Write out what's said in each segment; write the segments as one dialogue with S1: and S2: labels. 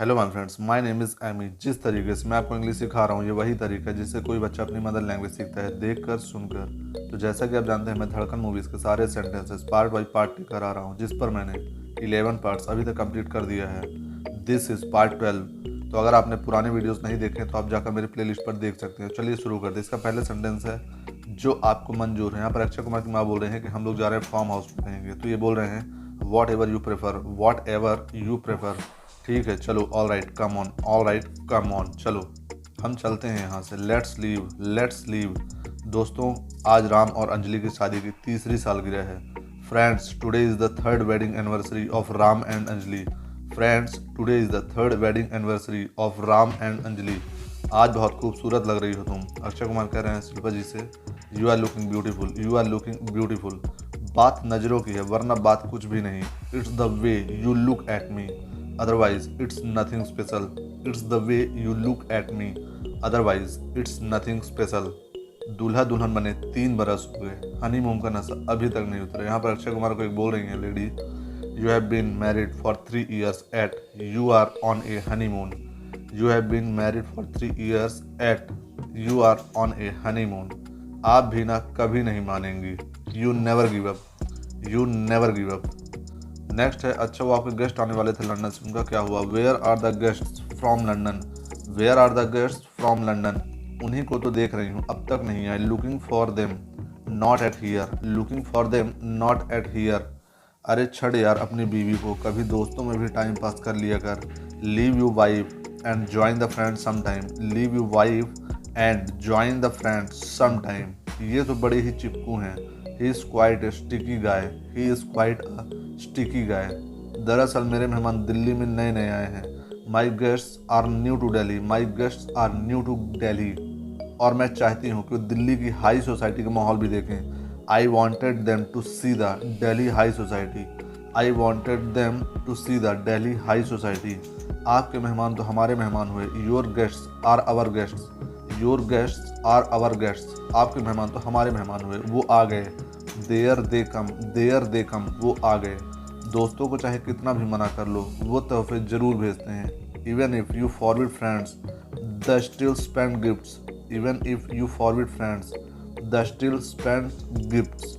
S1: Hello my friends, my name is Amy. जिस तरीके से मैं आपको इंग्लिश सिखा रहा हूँ ये वही तरीका है जिससे कोई बच्चा अपनी मदर लैंग्वेज सीखता है, देखकर सुनकर। तो जैसा कि आप जानते हैं, मैं धड़कन मूवीज़ के सारे सेंटेंसेस पार्ट बाई पार्ट लेकर आ रहा हूँ, जिस पर मैंने 11 पार्ट्स अभी तक कंप्लीट कर दिया है। This is part 12। तो अगर आपने पुराने वीडियोज़ नहीं देखे तो आप जाकर मेरी प्ले लिस्ट पर देख सकते हैं। चलिए शुरू कर दें। इसका पहले सेंटेंस है जो आपको मंजूर है। यहाँ पर अक्षय कुमार की माँ बोल रहे हैं कि हम लोग जा रहे हैं फार्म हाउस में रहेंगे। तो ये बोल रहे हैं what ever you prefer, what ever you prefer. ठीक है, चलो, all right come on, all right come on, चलो हम चलते हैं यहाँ से। Let's leave, let's leave. दोस्तों, आज राम और अंजलि की शादी की तीसरी सालगिरह है। Friends, today is the third wedding anniversary of Ram and Anjali. Friends, today is the third wedding anniversary of Ram and Anjali. आज बहुत खूबसूरत लग रही हो तुम। अक्षय कुमार कह रहे हैं शिल्पा जी से, you are looking beautiful, you are looking beautiful. बात नज़रों की है, वरना बात कुछ भी नहीं। It's the way you look at me, otherwise it's nothing special. It's the way you look at me, otherwise it's nothing special. दूल्हा दुल्हन बने 3 बरस हो गए, हनीमून का नशा अभी तक नहीं उतरा। यहाँ पर अक्षय कुमार को एक बोल रही है lady, you have been married for 3 years at you are on a honeymoon. You have been married for 3 years at you are on a honeymoon. आप भी ना कभी नहीं मानेंगी। You never give up, you never give up. Next है, अच्छा वो आपके गेस्ट आने वाले थे लंदन से, उनका क्या हुआ। Where are the guest from London, where are the guest from London. उन्हीं को तो देख रही हूँ, अब तक नहीं आए। Looking for them not at here, looking for them not at here. अरे छड़ यार अपनी बीवी को, कभी दोस्तों में भी टाइम पास कर लिया कर। Leave you wife and join the friend some time, leave you wife and join the friend some time. ये तो बड़े ही चिपकू हैं। He is quite a sticky guy, he is quite a sticky guy. दरअसल मेरे मेहमान दिल्ली में नए नए आए हैं। My guests are new to Delhi, my guests are new to Delhi. और मैं चाहती हूँ कि दिल्ली की हाई सोसाइटी का माहौल भी देखें। I wanted them to see the Delhi high society, I wanted them to see the Delhi high society. आपके मेहमान तो हमारे मेहमान हुए। Your guests are our guests, your guests are our guests. आपके मेहमान तो हमारे मेहमान हुए, वो आ गए। There they come, there they कम, वो आ गए। दोस्तों को चाहे कितना भी मना कर लो, वो तोहफे जरूर भेजते हैं। Even if you forward friends the still spend gifts, even if you forward friends the still spend gifts.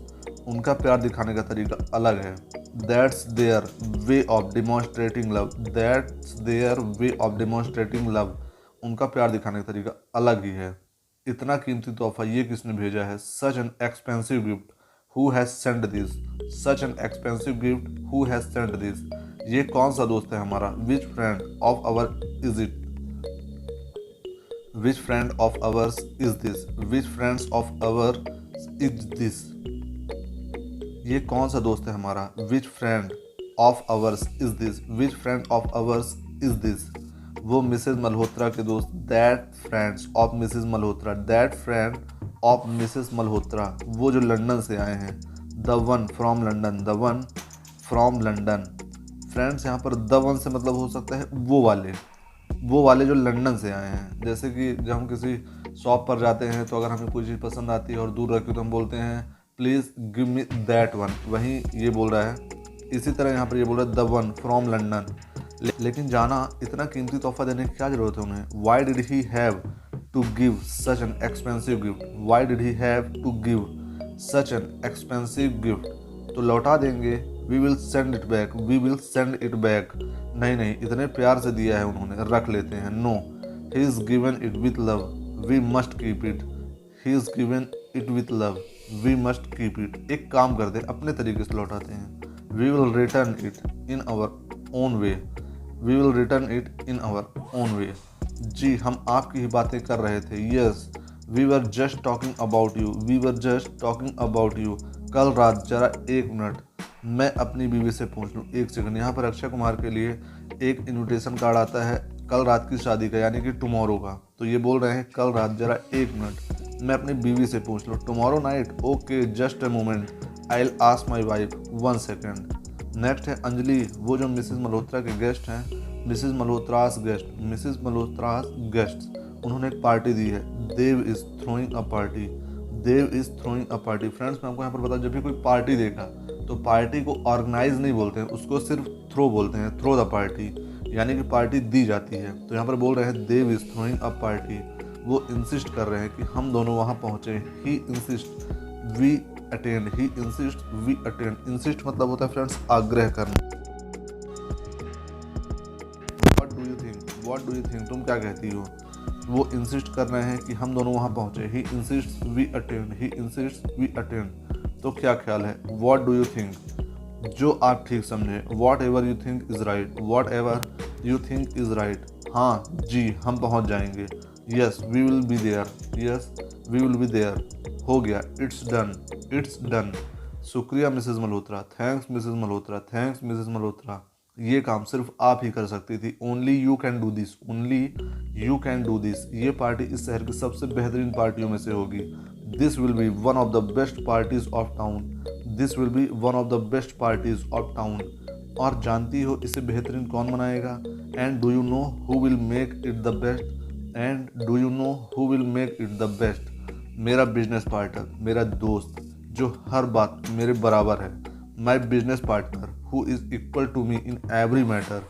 S1: उनका प्यार दिखाने का तरीका अलग है। That's their way of demonstrating love, that's their way of demonstrating love. उनका प्यार दिखाने का तरीका अलग ही है। इतना कीमती तोहफा ये किसने भेजा है। Such an expensive gift, who has send this, such an expensive gift, who has send this. ये कौन सा दोस्त है हमारा। Which friend of our is it, which friend of ours is this, which friends of our is this. ये कौन सा दोस्त है हमारा। Which friend of ours is this, which friend of ours is this. वो मिसेज मल्होत्रा के दोस्त, that friends of Mrs Malhotra, that friend of Mrs Malhotra. वो जो लंदन से आए हैं। The one from London, the one from London. Friends यहाँ पर द वन से मतलब हो सकता है वो वाले जो लंदन से आए हैं। जैसे कि जब हम किसी शॉप पर जाते हैं तो अगर हमें कोई चीज़ पसंद आती है और दूर रखी तो हम बोलते हैं please give me that one. वहीं ये बोल रहा है, इसी तरह यहाँ पर ये बोल रहा है द वन फ्रॉम लंदन। लेकिन जाना इतना कीमती तोहफा देने की क्या जरूरत है उन्हें। Why did he have to give such an expensive gift, why did he have to give such an expensive gift। तो लौटा देंगे, we will send it back, we will send it back। नहीं, इतने प्यार से दिया है उन्होंने, रख लेते हैं। No, he is given it with love, we must keep it, he is given it with love, we must keep it। एक काम करते हैं, अपने तरीके से लौटाते हैं। we will return it in our own way, we will return it in our own way। जी, हम आपकी ही बातें कर रहे थे। Yes, we were just talking about you, we were just talking about you. कल रात जरा 1 मिनट मैं अपनी बीवी से पूछ लूँ, 1 सेकंड। यहाँ पर अक्षय कुमार के लिए एक इनविटेशन कार्ड आता है कल रात की शादी का, यानी कि टुमारो का। तो ये बोल रहे हैं कल रात जरा 1 मिनट मैं अपनी बीवी से पूछ लूँ। Tomorrow night, okay just a moment, I will ask my wife 1 second. Next है अंजलि, वो जो मिसेज मल्होत्रा के गेस्ट हैं। Mrs Malhotra's guest, Mrs Malhotra's guest. उन्होंने एक पार्टी दी है। Dev is throwing a party, Dev is throwing a party. Friends, मैं आपको यहाँ पर बता, जब भी कोई पार्टी देखा तो पार्टी को ऑर्गेनाइज नहीं बोलते हैं, उसको सिर्फ थ्रो बोलते हैं, थ्रो द पार्टी। यानी कि पार्टी दी जाती है। तो यहाँ पर बोल रहे हैं Dev is throwing a party, वो इंसिस्ट कर रहे हैं कि हम दोनों वहाँ पहुँचे। He insist we attend, he insist we attend. Insist मतलब होता है फ्रेंड्स आग्रह करना। व्हाट डू यू थिंक, तुम क्या कहती हो। वो इंसिस्ट कर रहे हैं कि हम दोनों वहाँ पहुँचे। He insist we attend, he insist we attend. तो क्या ख्याल है, व्हाट डू यू थिंक, जो आप ठीक समझे। Whatever you think is right, whatever you think is right. हाँ जी, हम पहुँच जाएंगे। Yes we will be there, yes we will be there. हो गया, इट्स डन, इट्स डन। शुक्रिया Mrs Malhotra, thanks Mrs Malhotra, thanks Mrs Malhotra. ये काम सिर्फ आप ही कर सकती थी। Only you can do this, only you can do this. ये पार्टी इस शहर की सबसे बेहतरीन पार्टियों में से होगी। This will be one of the best parties of town, this will be one of the best parties of town. और जानती हो इसे बेहतरीन कौन बनाएगा। And do you know who will make it the best, and do you know who will make it the best. मेरा business partner, मेरा दोस्त जो हर बात मेरे बराबर है। My business partner who is equal to me in every matter,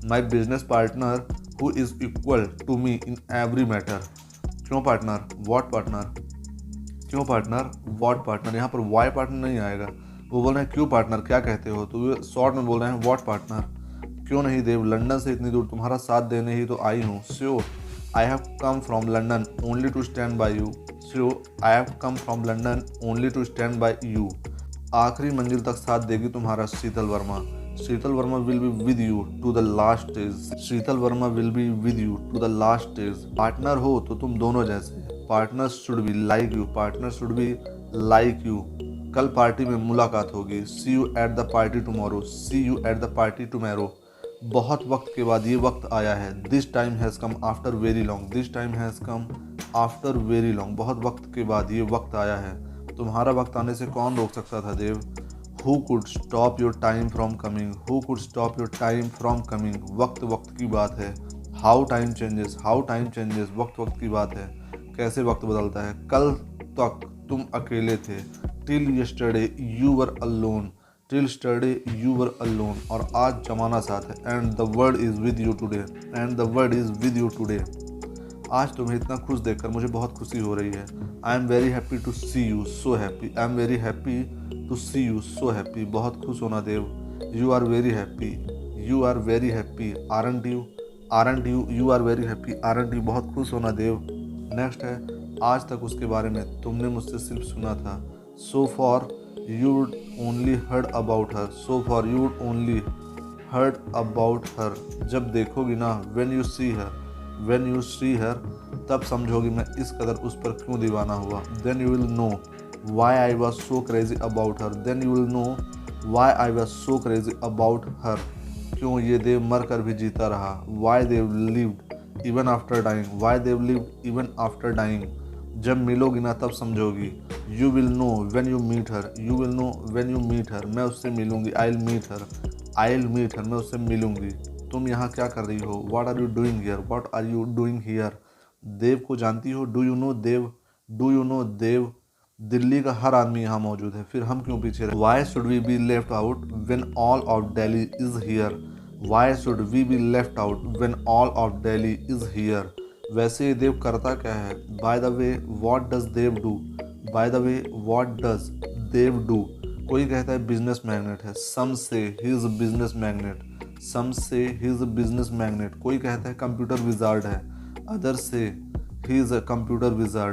S1: my business partner who is equal to me in every matter. क्यों पार्टनर, वॉट पार्टनर, क्यों पार्टनर, वॉट पार्टनर। यहाँ पर वाई पार्टनर नहीं आएगा। वो बोल रहे हैं क्यों पार्टनर, क्या कहते हो। तो वे शॉर्ट में बोल रहे हैं वॉट पार्टनर। क्यों नहीं देव, लंदन से इतनी दूर तुम्हारा साथ देने ही तो आई हूँ। Sure I have come from London only to stand by you, sure I have come from London only to stand by you. आखिरी मंजिल तक साथ देगी तुम्हारा Sheetal Verma. Sheetal Verma will be with you to the last stage, Sheetal Verma will be with you to the last stage. Partner हो तो तुम दोनों जैसे, partner should be like you, partner should be like you. कल पार्टी में मुलाकात होगी। See you at the party tomorrow, see you at the party tomorrow. बहुत वक्त के बाद ये वक्त आया है। This time has come after very long, this time has come after very long. बहुत वक्त के बाद ये वक्त आया है। तुम्हारा वक्त आने से कौन रोक सकता था Dev. Who could stop your time from coming, who could stop your time from coming. वक्त वक्त की बात है। How time changes, how time changes, वक्त वक्त की बात है। कैसे वक्त बदलता है। कल तक तुम अकेले थे। Till yesterday you were alone, till yesterday you were alone. और आज जमाना साथ है। And the world is with you today, and the world is with you today. आज तुम्हें इतना खुश देखकर मुझे बहुत खुशी हो रही है। I am very happy to see you so happy, I am very happy to see you so happy. बहुत खुश होना Dev. You are very happy, you are very happy aren't you, aren't you, you are very happy aren't you. बहुत खुश होना देव। Next है, आज तक उसके बारे में तुमने मुझसे सिर्फ सुना था। So for you would only heard about her, so for you would only heard about her. जब देखोगी ना, when you see her, when you see her, तब समझोगी मैं इस कदर उस पर क्यों दीवाना हुआ। Then you will know why I was so crazy about her, then you will know why I was so crazy about her. क्यों ये देव मर कर भी जीता रहा। Why Dev lived even after dying, why Dev lived even after dying. जब मिलोगी ना तब समझोगी। You will know when you meet her, you will know when you meet her. मैं उससे मिलूंगी। I will meet her, I will meet her, मैं उससे मिलूंगी। तुम यहाँ क्या कर रही हो। What are you doing here, what are you doing here. Dev को जानती हो। Do you know Dev, do you know Dev. Delhi का हर आदमी यहाँ मौजूद है, फिर हम क्यों पीछे रहे। Why should we be left out when all of Delhi is here, why should we be left out when all of Delhi is here. वैसे ये देव करता क्या है। By the way what does Dev do, by the way what does Dev do. कोई कहता है business magnet है। Some say he is business magnet, some say he is business magnet. कोई कहता है कंप्यूटर विजार्ड है। अदर से he is a computer wizard.